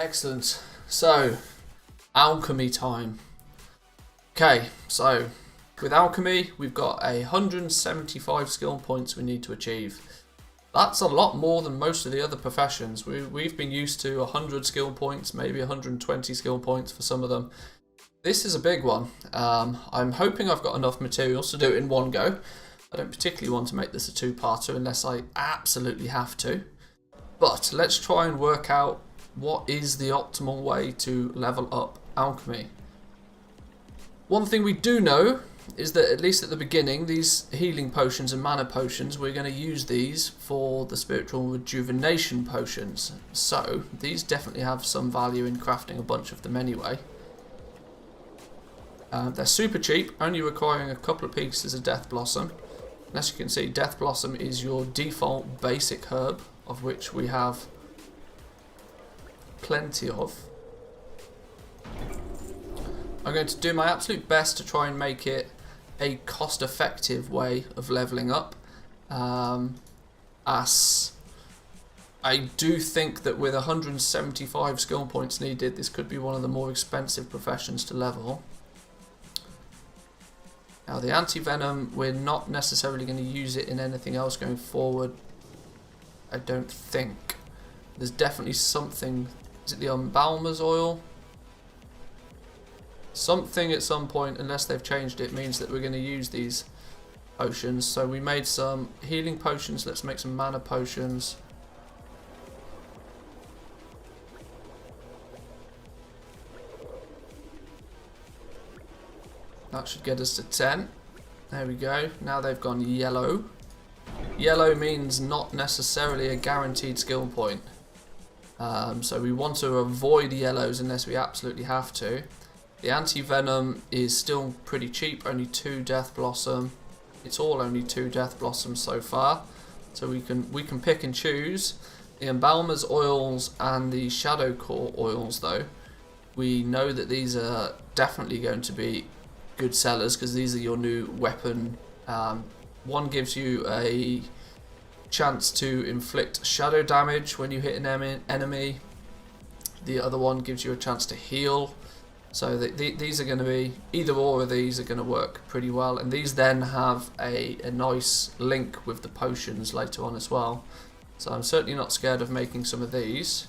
Excellent. So, alchemy time. Okay, so with alchemy, we've got 175 skill points we need to achieve. That's a lot more than most of the other professions. We've been used to 100 skill points, maybe 120 skill points for some of them. This is a big one. I'm hoping I've got enough materials to do it in one go. I don't particularly want to make this a two-parter unless I absolutely have to. But let's try and work out what is the optimal way to level up alchemy. One thing we do know is that at least at the beginning, these healing potions and mana potions, we're going to use these for the spiritual rejuvenation potions. So these definitely have some value in crafting a bunch of them anyway. They're super cheap, only requiring a couple of pieces of Death Blossom. And as you can see, Death Blossom is your default basic herb, of which we have plenty of. I'm going to do my absolute best to try and make it a cost-effective way of leveling up. As I do think that with 175 skill points needed, this could be one of the more expensive professions to level. Now the anti-venom, we're not necessarily going to use it in anything else going forward, I don't think. There's definitely something, is it the Embalmer's oil? Something at some point, unless they've changed it, means that we're going to use these potions. So we made some healing potions, let's make some mana potions. That should get us to 10. There we go. Now they've gone yellow. Yellow means not necessarily a guaranteed skill point. So we want to avoid yellows unless we absolutely have to. The anti-venom is still pretty cheap, only 2 Death Blossom. It's all only 2 Death Blossoms so far. So we can pick and choose. The Embalmer's oils and the Shadow Core oils though, we know that these are definitely going to be good sellers because these are your new weapon. One gives you a chance to inflict shadow damage when you hit an enemy. The other one gives you a chance to heal. So these are going to be, either or of these are going to work pretty well. And these then have a nice link with the potions later on as well. So I'm certainly not scared of making some of these.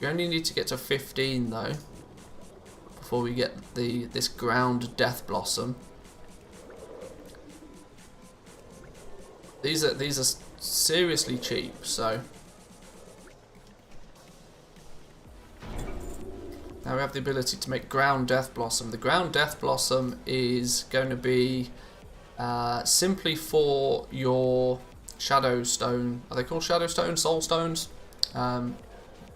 You only need to get to 15 though, before we get this ground Death Blossom. These are seriously cheap, so now we have the ability to make ground Death Blossom. The ground Death Blossom is going to be simply for your Shadow Stone. Are they called Shadow Stone? Soul Stones?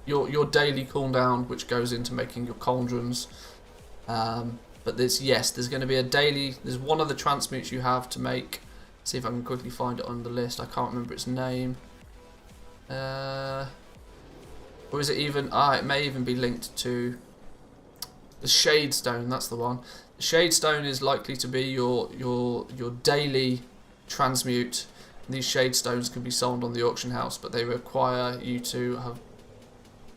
Your daily cooldown, which goes into making your cauldrons. But there's going to be a daily. There's one of the transmutes you have to make. See if I can quickly find it on the list. I can't remember its name. Or is it even? It may even be linked to the Shade Stone. That's the one. The Shade Stone is likely to be your daily transmute. And these Shade Stones can be sold on the auction house, but they require you to have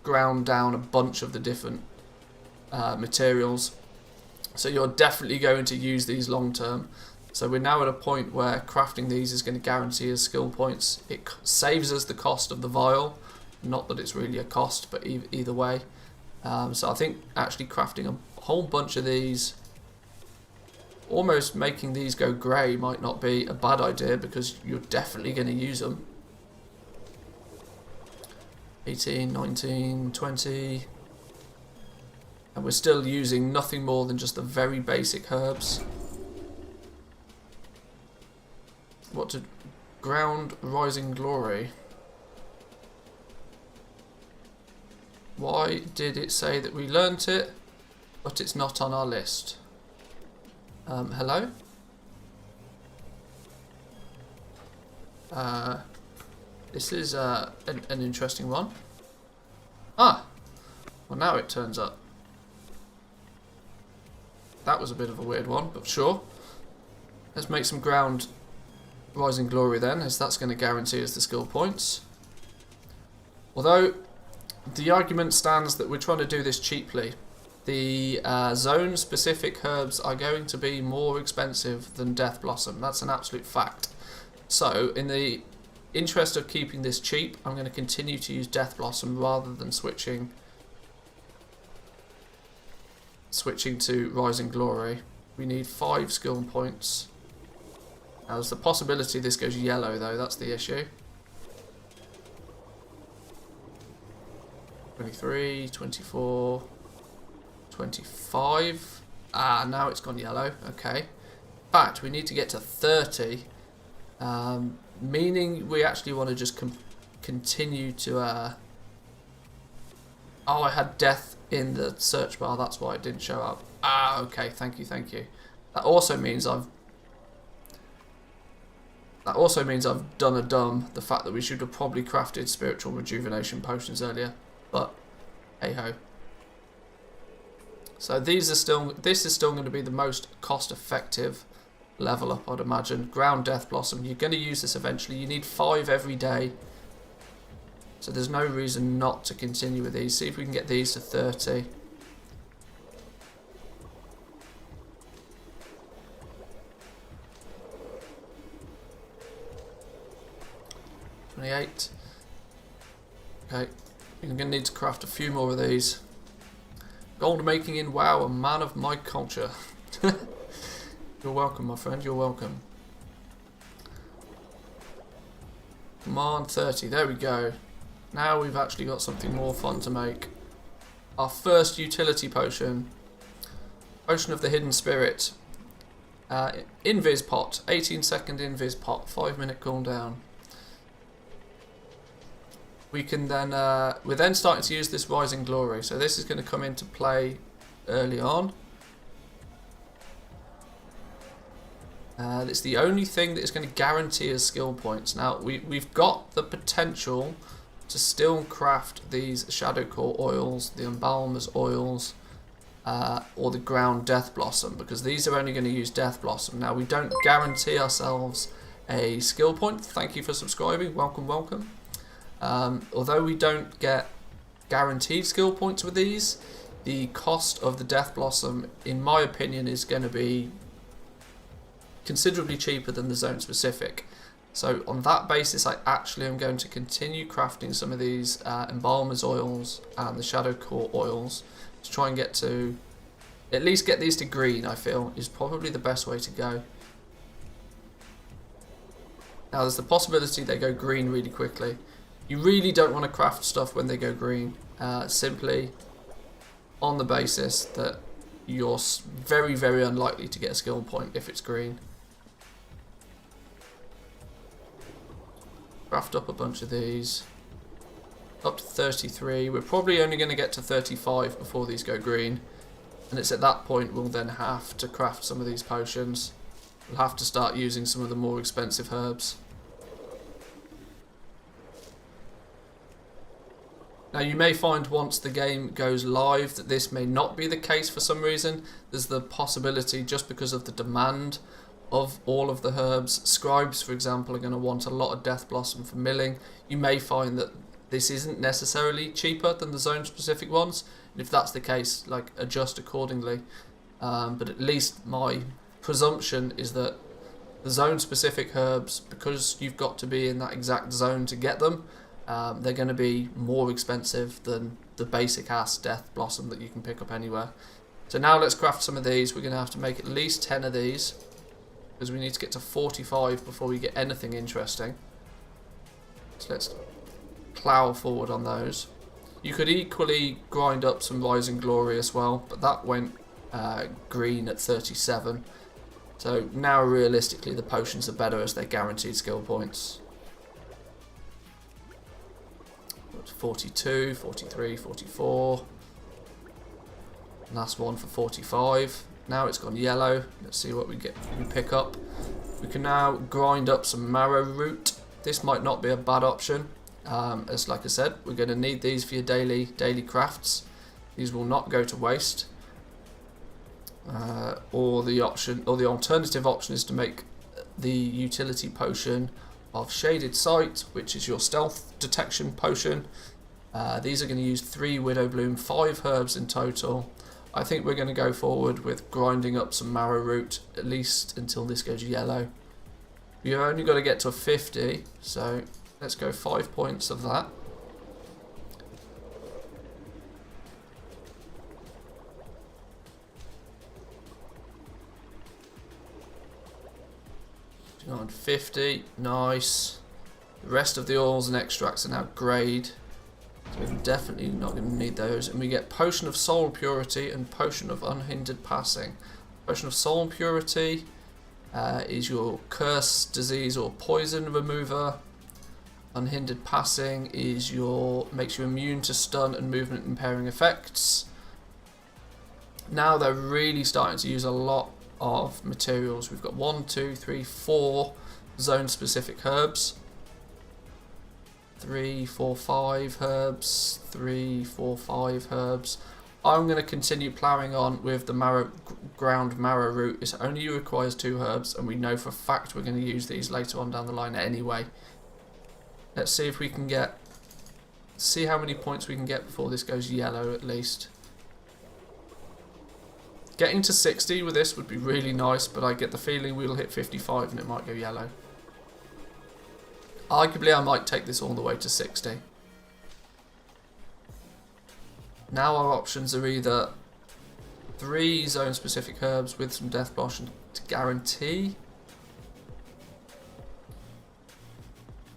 ground down a bunch of the different materials. So you're definitely going to use these long term. So we're now at a point where crafting these is going to guarantee us skill points. It saves us the cost of the vial. Not that it's really a cost, but either way. So I think actually crafting a whole bunch of these, almost making these go grey, might not be a bad idea because you're definitely going to use them. 18, 19, 20... And we're still using nothing more than just the very basic herbs. What to ground Rising Glory? Why did it say that we learnt it, but it's not on our list? Hello? This is an interesting one. Well now it turns up. That was a bit of a weird one, but sure. Let's make some ground Rising Glory then, as that's going to guarantee us the skill points. Although the argument stands that we're trying to do this cheaply. The zone-specific herbs are going to be more expensive than Death Blossom. That's an absolute fact. So, in the interest of keeping this cheap, I'm going to continue to use Death Blossom rather than switching to Rising Glory. We need 5 skill points. Now, there's the possibility this goes yellow, though. That's the issue. 23, 24, 25. Ah, now it's gone yellow. Okay. In fact, we need to get to 30. Meaning we actually want to just continue to... Oh, I had death in the search bar. That's why it didn't show up. Ah, okay. Thank you, thank you. That also means I've done a dumb. The fact that we should have probably crafted spiritual rejuvenation potions earlier. But, hey-ho. So this is still going to be the most cost-effective level up, I'd imagine. Ground Death Blossom. You're going to use this eventually. You need 5 every day. So there's no reason not to continue with these. See if we can get these to 30. $28. Okay. You're going to need to craft a few more of these. Gold making in WoW, a man of my culture. You're welcome, my friend, you're welcome. Come on, 30, there we go. Now we've actually got something more fun to make. Our first utility potion. Potion of the Hidden Spirit. Invis pot, 18-second invis pot, 5-minute cooldown. We can then, we're then starting to use this Rising Glory. So this is going to come into play early on. It's the only thing that is going to guarantee us skill points. Now, we've got the potential to still craft these Shadow Core oils, the Embalmer's oils, or the Ground Death Blossom, because these are only going to use Death Blossom. Now, we don't guarantee ourselves a skill point. Thank you for subscribing. Welcome, welcome. Although we don't get guaranteed skill points with these, the cost of the Death Blossom, in my opinion, is going to be considerably cheaper than the zone specific. So on that basis, I actually am going to continue crafting some of these Embalmer's oils and the Shadow Core oils to try and get to, at least get these to green, I feel, is probably the best way to go. Now there's the possibility they go green really quickly. You really don't want to craft stuff when they go green, simply on the basis that you're very, very unlikely to get a skill point if it's green. Craft up a bunch of these. Up to 33. We're probably only going to get to 35 before these go green. And it's at that point we'll then have to craft some of these potions. We'll have to start using some of the more expensive herbs. Now you may find once the game goes live that this may not be the case for some reason. There's the possibility, just because of the demand of all of the herbs. Scribes, for example, are going to want a lot of Death Blossom for milling. You may find that this isn't necessarily cheaper than the zone specific ones. And if that's the case, like, adjust accordingly. But at least my presumption is that the zone specific herbs, because you've got to be in that exact zone to get them, they're going to be more expensive than the basic ass Death Blossom that you can pick up anywhere. So now let's craft some of these. We're going to have to make at least 10 of these, because we need to get to 45 before we get anything interesting. So let's plough forward on those. You could equally grind up some Rising Glory as well, but that went green at 37. So now realistically the potions are better as they're guaranteed skill points. 42, 43, 44. Last one for 45. Now it's gone yellow. Let's see what we can pick up. We can now grind up some Marrow Root. This might not be a bad option. As like I said, we're going to need these for your daily crafts. These will not go to waste. Or the alternative option is to make the utility potion of Shaded Sight, which is your stealth detection potion. These are going to use 3 Widow Bloom, 5 herbs in total. I think we're going to go forward with grinding up some Marrow Root, at least until this goes yellow. We've only got to get to a 50, so let's go 5 points of that. On 50, nice. The rest of the oils and extracts are now grade, so we're definitely not going to need those. And we get Potion of Soul Purity and Potion of Unhindered Passing. Potion of Soul Purity is your curse, disease or poison remover. Unhindered Passing is your makes you immune to stun and movement impairing effects. Now they're really starting to use a lot of materials. We've got 1, 2, 3, 4 zone specific herbs. 3, 4, 5 herbs. 3, 4, 5 herbs. I'm going to continue ploughing on with the ground Marrow Root. It only requires 2 herbs, and we know for a fact we're going to use these later on down the line anyway. Let's see if we can see how many points we can get before this goes yellow at least. Getting to 60 with this would be really nice, but I get the feeling we'll hit 55 and it might go yellow. Arguably I might take this all the way to 60. Now our options are either 3 zone specific herbs with some death potion to guarantee,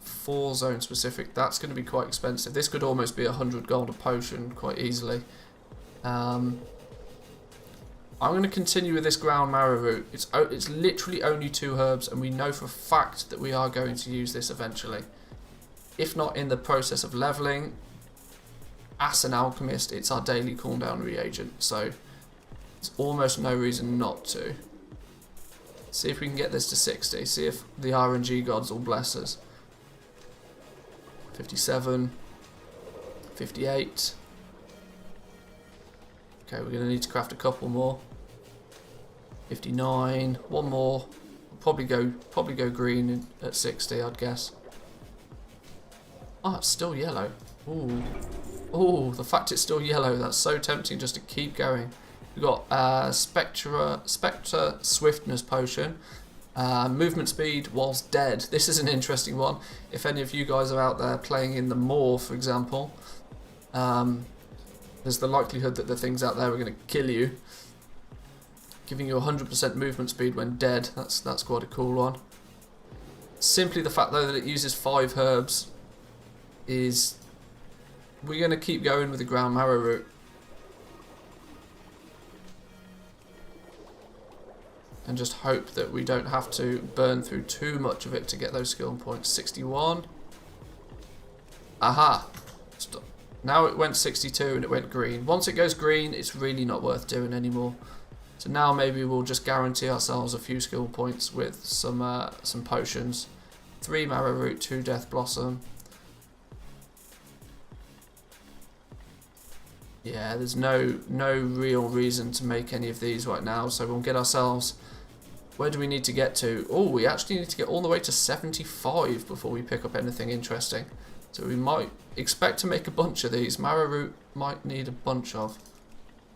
4 zone specific. That's going to be quite expensive. This could almost be 100 gold a potion quite easily. I'm going to continue with this ground Marrow Root. It's literally only 2 herbs, and we know for a fact that we are going to use this eventually. If not in the process of leveling, as an alchemist, it's our daily cooldown reagent, so there's almost no reason not to. See if we can get this to 60, see if the RNG gods will bless us. 57, 58. Okay, we're going to need to craft a couple more. 59, 1 more. We'll probably go green at 60, I'd guess. Oh, it's still yellow. Ooh. Ooh, the fact it's still yellow, that's so tempting just to keep going. We've got Spectre Swiftness Potion. Movement speed whilst dead. This is an interesting one. If any of you guys are out there playing in the Maw, for example, there's the likelihood that the things out there are going to kill you. Giving you 100% movement speed when dead. That's quite a cool one. Simply the fact though that it uses 5 herbs is... We're going to keep going with the ground Marrow Root. And just hope that we don't have to burn through too much of it to get those skill points. 61. Aha! Stop. Now it went 62 and it went green. Once it goes green, it's really not worth doing anymore. So now maybe we'll just guarantee ourselves a few skill points with some potions. 3 Marrow Root, 2 Death Blossom. Yeah, there's no real reason to make any of these right now, so we'll get ourselves... Where do we need to get to? Oh, we actually need to get all the way to 75 before we pick up anything interesting. So we might expect to make a bunch of these. Marrow Root might need a bunch of.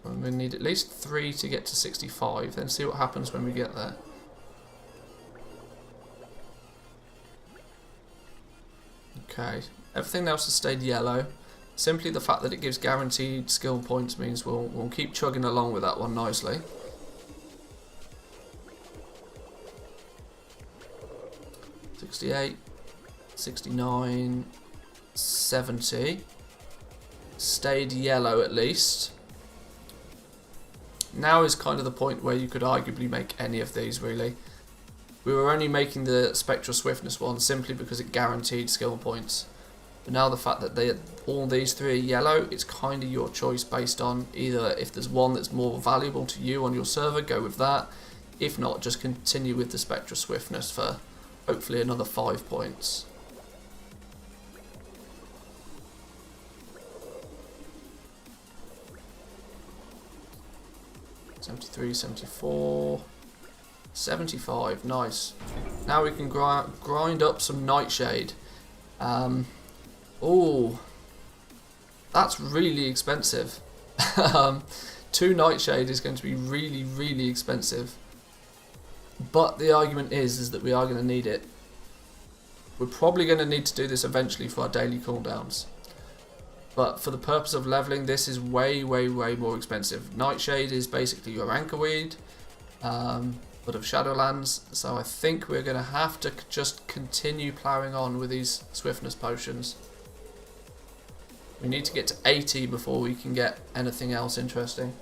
We're going to need at least 3 to get to 65, then see what happens when we get there. Okay, everything else has stayed yellow. Simply the fact that it gives guaranteed skill points means we'll keep chugging along with that one nicely. $68, $69, $70. Stayed yellow at least. Now is kind of the point where you could arguably make any of these really. We were only making the Spectra Swiftness one simply because it guaranteed skill points. But now the fact that all these 3 are yellow, it's kind of your choice based on either if there's one that's more valuable to you on your server, go with that. If not, just continue with the Spectra Swiftness for hopefully another 5 points. $73, $74, $75, nice. Now we can grind up some Nightshade. Oh, That's really expensive. 2 Nightshade is going to be really, really expensive. But the argument is that we are going to need it. We're probably going to need to do this eventually for our daily cooldowns. But for the purpose of leveling, this is way, way, way more expensive. Nightshade is basically your anchorweed, but of Shadowlands. So I think we're going to have to just continue ploughing on with these Swiftness potions. We need to get to 80 before we can get anything else interesting.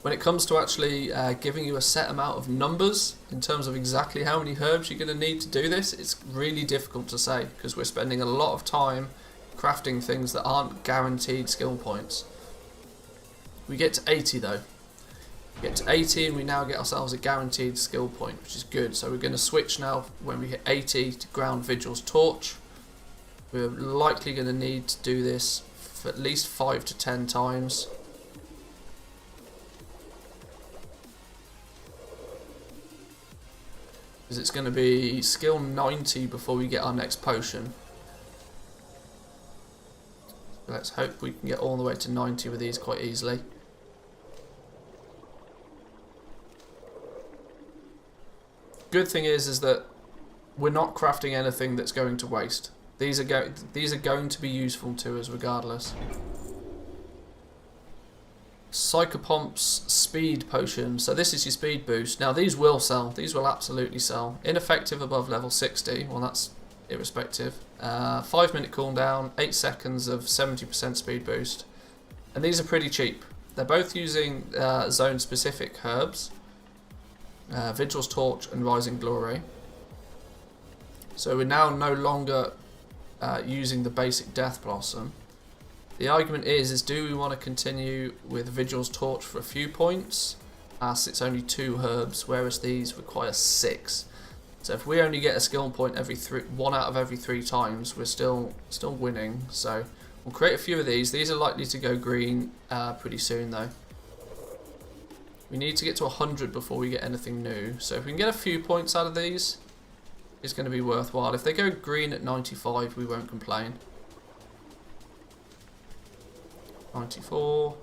When it comes to actually giving you a set amount of numbers in terms of exactly how many herbs you're going to need to do this, it's really difficult to say because we're spending a lot of time crafting things that aren't guaranteed skill points. We get to 80 though. We get to 80 and we now get ourselves a guaranteed skill point, which is good. So we're going to switch now when we hit 80 to Ground Vigil's Torch. We're likely going to need to do this for at least 5 to 10 times. Because it's going to be skill 90 before we get our next potion. Let's hope we can get all the way to 90 with these quite easily. Good thing is that we're not crafting anything that's going to waste. These are going to be useful to us regardless. Psychopumps speed potion. So this is your speed boost. Now these will sell. These will absolutely sell. Ineffective above level 60. Well, that's irrespective. 5-minute cooldown, 8 seconds of 70% speed boost. And these are pretty cheap. They're both using zone-specific herbs. Vigil's Torch and Rising Glory. So we're now no longer using the basic Death Blossom. The argument is do we want to continue with Vigil's Torch for a few points, as it's only 2 herbs, whereas these require 6. So if we only get a skill point every 1 out of every 3 times, we're still winning. So we'll create a few of these. These are likely to go green pretty soon though. We need to get to 100 before we get anything new. So if we can get a few points out of these, it's going to be worthwhile. If they go green at 95, we won't complain. 94,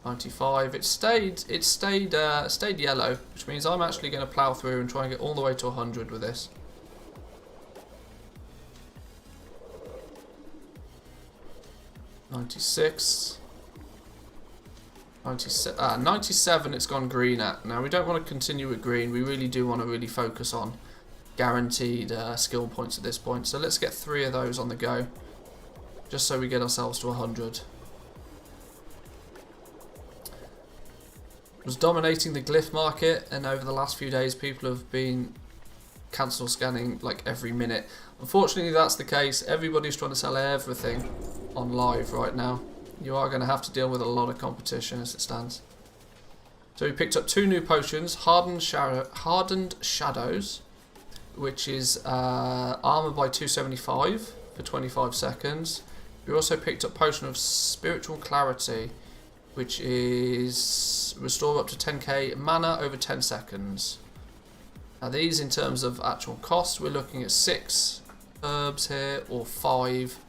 95. It stayed yellow, which means I'm actually going to plough through and try and get all the way to 100 with this. (96) 97 it's gone green at. Now we don't want to continue with green, we really do want to really focus on guaranteed skill points at this point. So let's get 3 of those on the go, just so we get ourselves to 100. Was dominating the glyph market, and over the last few days people have been cancel scanning like every minute. Unfortunately that's the case. Everybody's trying to sell everything on live right now. You are going to have to deal with a lot of competition as it stands. So we picked up 2 new potions. Hardened Shadows, which is armor by 275 for 25 seconds. We also picked up Potion of Spiritual Clarity, which is restore up to 10k mana over 10 seconds. Now these, in terms of actual cost, we're looking at 6 herbs here, or 5,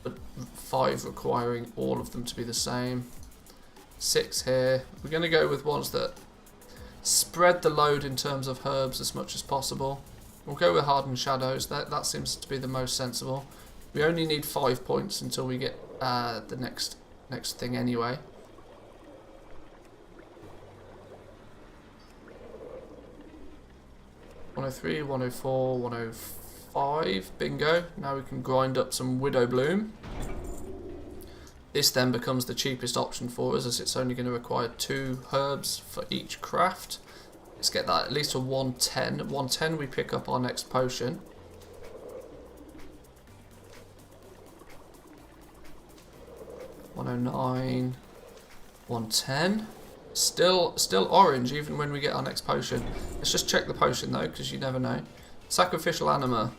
but 5 requiring all of them to be the same. 6 here. We're going to go with ones that spread the load in terms of herbs as much as possible. We'll go with Hardened Shadows. That seems to be the most sensible. We only need 5 points until we get the next thing anyway. (103, 104, 105), bingo. Now we can grind up some Widow Bloom. This then becomes the cheapest option for us, as it's only going to require 2 herbs for each craft. Let's get that at least to 110. At 110 we pick up our next potion. (109), 110. Still orange even when we get our next potion. Let's just check the potion though, because you never know. Sacrificial Anima.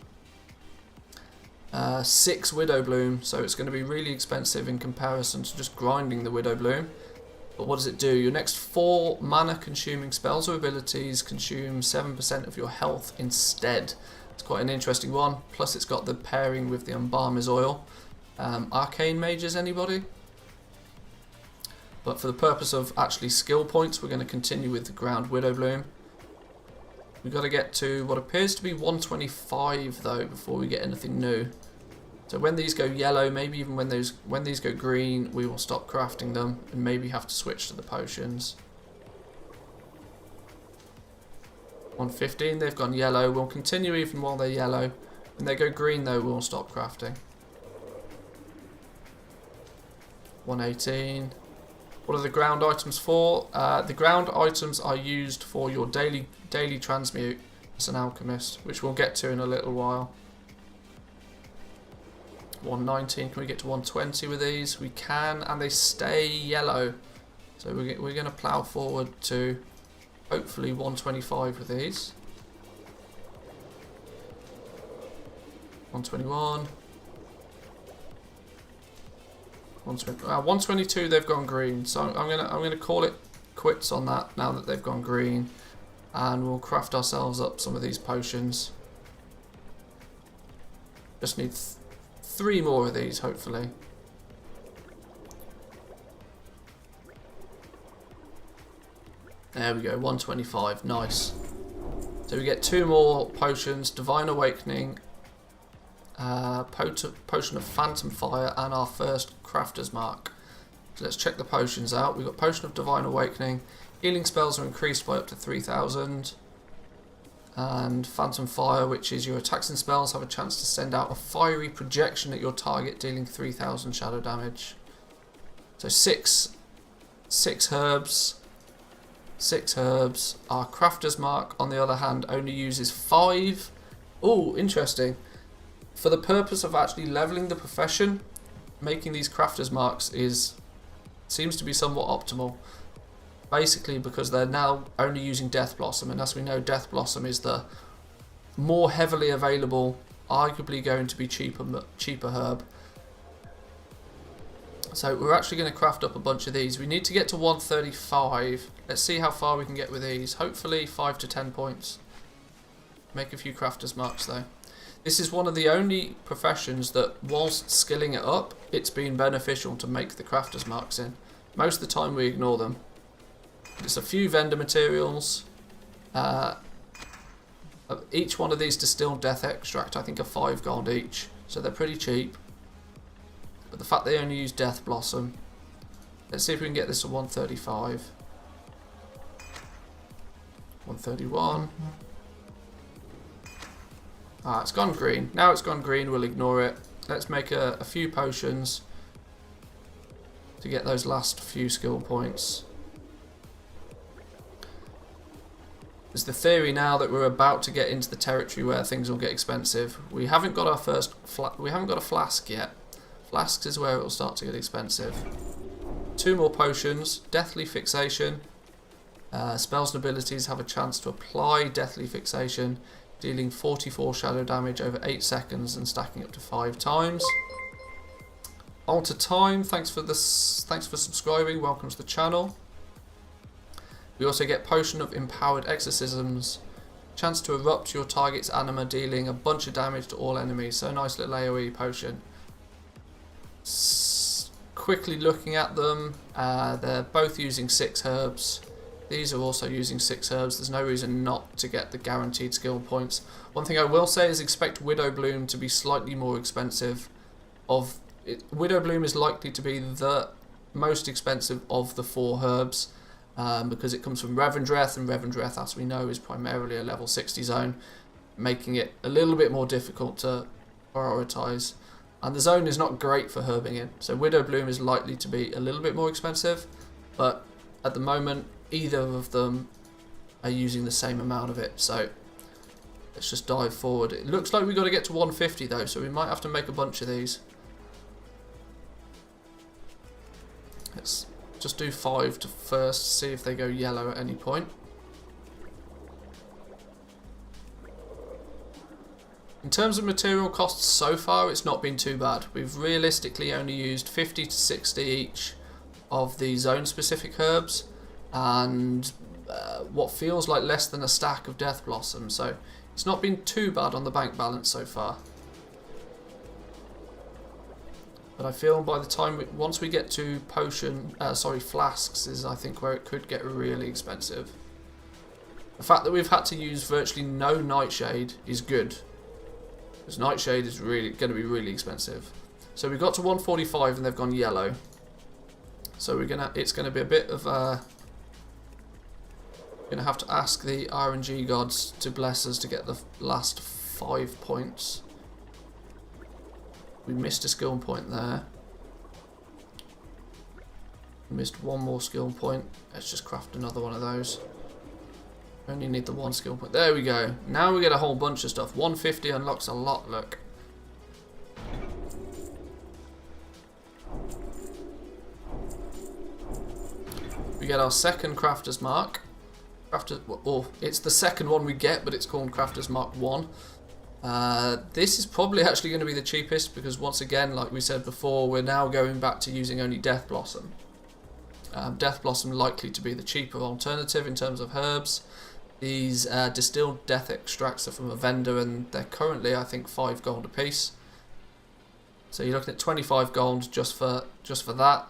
6 Widow Bloom, so it's going to be really expensive in comparison to just grinding the Widow Bloom. But what does it do? Your next 4 mana consuming spells or abilities consume 7% of your health instead. It's quite an interesting one. Plus it's got the pairing with the Embalmer's Oil. Arcane Mages, anybody? But for the purpose of actually skill points, we're going to continue with the Ground Widow Bloom. We've got to get to what appears to be 125 though before we get anything new. So when these go yellow, maybe even when these go green, we will stop crafting them and maybe have to switch to the potions. 115, they've gone yellow. We'll continue even while they're yellow. When they go green though, we'll stop crafting. 118. What are the ground items for? The ground items are used for your daily transmute as an alchemist, which we'll get to in a little while. 119, can we get to 120 with these? We can, and they stay yellow. So we're going to plough forward to hopefully 125 with these. 121. 122, they've gone green, so I'm gonna call it quits on that now that they've gone green, and we'll craft ourselves up some of these potions. Just need 3 more of these, hopefully. There we go, 125, nice. So we get 2 more potions, Divine Awakening, Potion of Phantom Fire, and our first Crafter's Mark. So let's check the potions out. We've got Potion of Divine Awakening. Healing spells are increased by up to 3,000. And Phantom Fire, which is your attacks and spells have a chance to send out a fiery projection at your target, dealing 3,000 shadow damage. So 6 herbs. 6 herbs. Our Crafter's Mark, on the other hand, only uses 5. Oh, interesting. For the purpose of actually leveling the profession, making these Crafter's Marks seems to be somewhat optimal. Basically because they're now only using Death Blossom, and as we know, Death Blossom is the more heavily available, arguably going to be cheaper herb. So we're actually going to craft up a bunch of these. We need to get to 135. Let's see how far we can get with these. Hopefully 5 to 10 points. Make a few Crafter's Marks though. This is one of the only professions that, whilst skilling it up, it's been beneficial to make the Crafter's Marks in. Most of the time we ignore them. It's a few vendor materials. Each one of these distilled death extract, I think, are 5 gold each, so they're pretty cheap. But the fact they only use Death Blossom. Let's see if we can get this to 135. 131. Ah, it's gone green. Now it's gone green, we'll ignore it. Let's make a few potions to get those last few skill points. There's the theory now that we're about to get into the territory where things will get expensive. We haven't got our first we haven't got a flask yet. Flasks is where it will start to get expensive. 2 more potions. Deathly Fixation. Spells and abilities have a chance to apply Deathly Fixation, dealing 44 shadow damage over 8 seconds and stacking up to 5 times. Alter Time, thanks for subscribing, welcome to the channel. We also get Potion of Empowered Exorcisms, chance to erupt your target's anima, dealing a bunch of damage to all enemies, so a nice little AoE potion. Quickly looking at them, they're both using 6 herbs. These are also using 6 herbs. There's no reason not to get the guaranteed skill points. One thing I will say is expect Widow Bloom to be slightly more expensive. Widow Bloom is likely to be the most expensive of the 4 herbs because it comes from Revendreth, and Revendreth, as we know, is primarily a level 60 zone, making it a little bit more difficult to prioritise. And the zone is not great for herbing in, so Widow Bloom is likely to be a little bit more expensive, but at the moment either of them are using the same amount of it, so let's just dive forward. It looks like we've got to get to 150 though, so we might have to make a bunch of these. Let's just do 5 to first, see if they go yellow at any point. In terms of material costs so far, it's not been too bad. We've realistically only used 50 to 60 each of the zone specific herbs, and what feels like less than a stack of Death Blossom, so It's not been too bad on the bank balance so far. But I feel by the time, once we get to flasks is I think where it could get really expensive. The fact that we've had to use virtually no Nightshade is good. Because Nightshade is really going to be really expensive. So we got to 145 and they've gone yellow. So it's gonna be a bit of a... We're gonna have to ask the RNG gods to bless us to get the last 5 points. We missed a skill point there. Missed one more skill point. Let's just craft another one of those. We only need the one skill point. There we go. Now we get a whole bunch of stuff. 150 unlocks a lot, look. We get our second Crafter's Mark. It's the second one we get, but it's called Crafter's Mark 1. This is probably actually going to be the cheapest because once again, like we said before, we're now going back to using only Death Blossom. Death Blossom likely to be the cheaper alternative in terms of herbs. These distilled death extracts are from a vendor and they're currently I think 5 gold a piece. So you're looking at 25 gold just for that.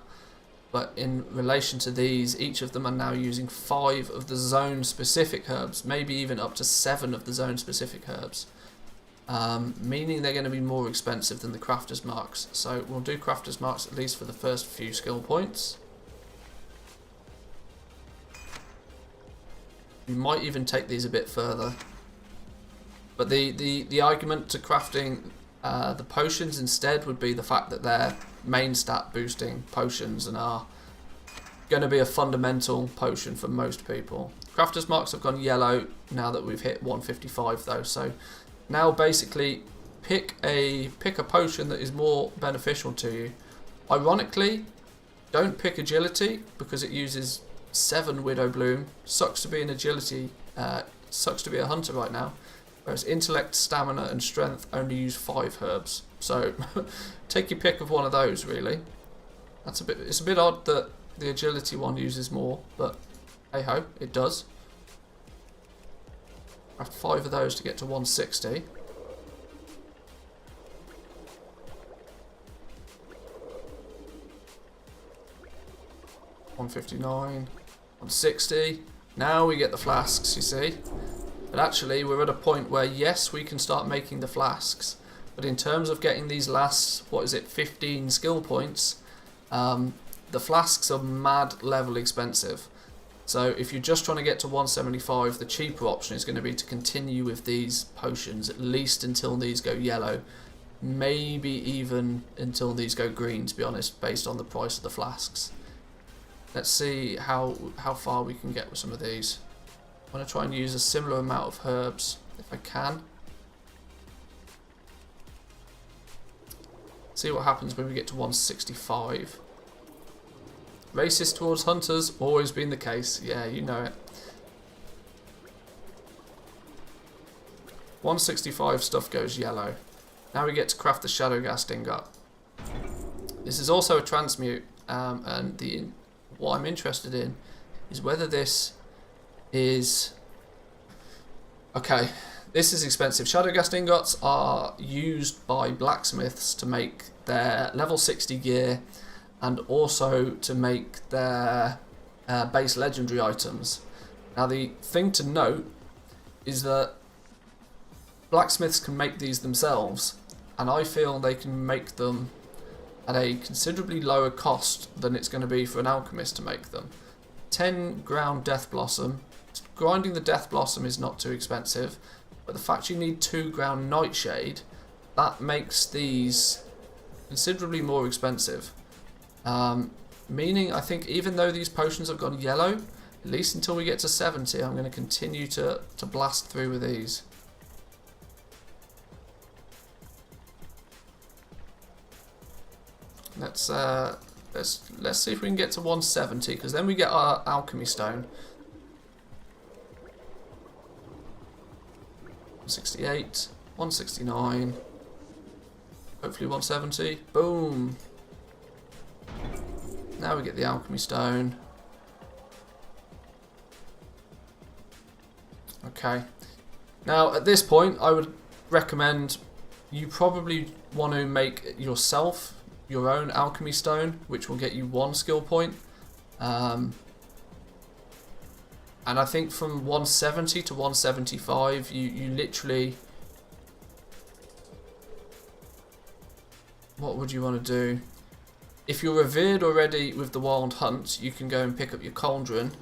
But in relation to these, each of them are now using 5 of the zone specific herbs, maybe even up to 7 of the zone specific herbs. Meaning they're going to be more expensive than the Crafter's Marks. So we'll do Crafter's Marks at least for the first few skill points. We might even take these a bit further. But the argument to crafting the potions instead would be the fact that they're main stat boosting potions and are going to be a fundamental potion for most people. Crafter's Marks have gone yellow now that we've hit 155 though, so now basically pick a potion that is more beneficial to you. Ironically, don't pick agility because it uses 7 Widow Bloom. Sucks to be an agility, sucks to be a hunter right now. Whereas intellect, stamina and strength only use 5 herbs. So take your pick of one of those really. It's a bit odd that the agility one uses more, but hey ho, it does. I have 5 of those to get to 160. $159, 160. Now we get the flasks, you see. But actually we're at a point where yes, we can start making the flasks, but in terms of getting these last, 15 skill points, the flasks are mad level expensive. So if you're just trying to get to 175, the cheaper option is going to be to continue with these potions at least until these go yellow, maybe even until these go green, to be honest, based on the price of the flasks. Let's see how far we can get with some of these. I'm going to try and use a similar amount of herbs if I can. See what happens when we get to 165. Racist towards hunters, always been the case. Yeah, you know it. 165 stuff goes yellow. Now we get to craft the Shadowghast Ingot. This is also a transmute, and what I'm interested in is whether this is... Okay, this is expensive. Shadowghast Ingots are used by blacksmiths to make their level 60 gear and also to make their base legendary items. Now the thing to note is that blacksmiths can make these themselves, and I feel they can make them at a considerably lower cost than it's going to be for an alchemist to make them. 10 ground Death Blossom. Grinding the Death Blossom is not too expensive, but the fact you need 2 ground Nightshade, that makes these considerably more expensive. Meaning I think even though these potions have gone yellow, at least until we get to 70, I'm going to continue to blast through with these. Let's see if we can get to 170, because then we get our Alchemy Stone. 168, 169, hopefully 170. Boom! Now we get the Alchemy Stone. Okay. Now at this point I would recommend you probably want to make yourself your own Alchemy Stone, which will get you 1 skill point. And I think from 170 to 175 you literally... What would you want to do? If you're revered already with the Wild Hunt, you can go and pick up your Cauldron.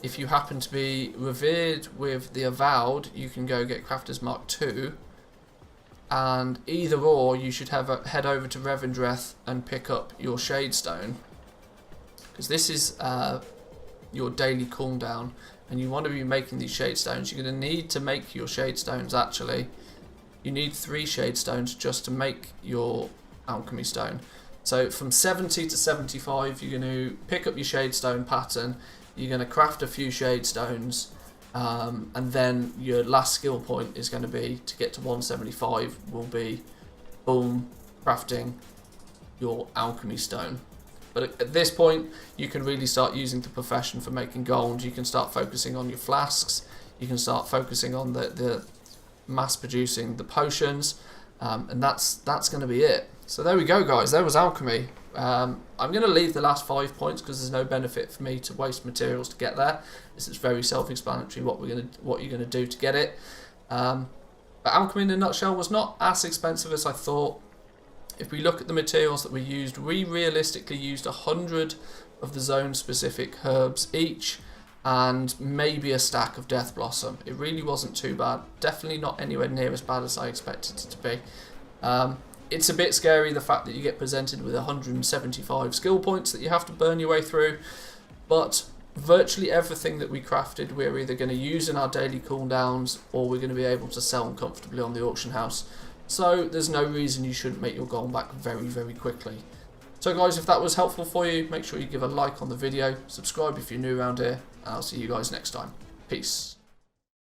If you happen to be revered with the Avowed, you can go get Crafter's Mark 2. And either or, you should head over to Revendreth and pick up your Shade Stone. Because this is your daily cooldown, and you want to be making these Shade Stones. You're going to need to make your Shade Stones actually. You need 3 Shade Stones just to make your Alchemy Stone. So from 70 to 75 you're going to pick up your Shade Stone pattern, you're going to craft a few Shade Stones, and then your last skill point is going to be, to get to 175, will be boom, crafting your Alchemy Stone. But at this point you can really start using the profession for making gold. You can start focusing on your flasks, you can start focusing on the mass producing the potions, and that's going to be it. So there we go guys, there was Alchemy. I'm going to leave the last 5 points because there's no benefit for me to waste materials to get there. This is very self-explanatory what you're going to do to get it. But Alchemy in a nutshell was not as expensive as I thought. If we look at the materials that we used, we realistically used 100 of the zone specific herbs each, and maybe a stack of Death Blossom. It really wasn't too bad, definitely not anywhere near as bad as I expected it to be. It's a bit scary, the fact that you get presented with 175 skill points that you have to burn your way through, but virtually everything that we crafted we're either going to use in our daily cooldowns or we're going to be able to sell them comfortably on the auction house. So there's no reason you shouldn't make your gold back very, very quickly. So guys, if that was helpful for you, make sure you give a like on the video, subscribe if you're new around here, and I'll see you guys next time. Peace.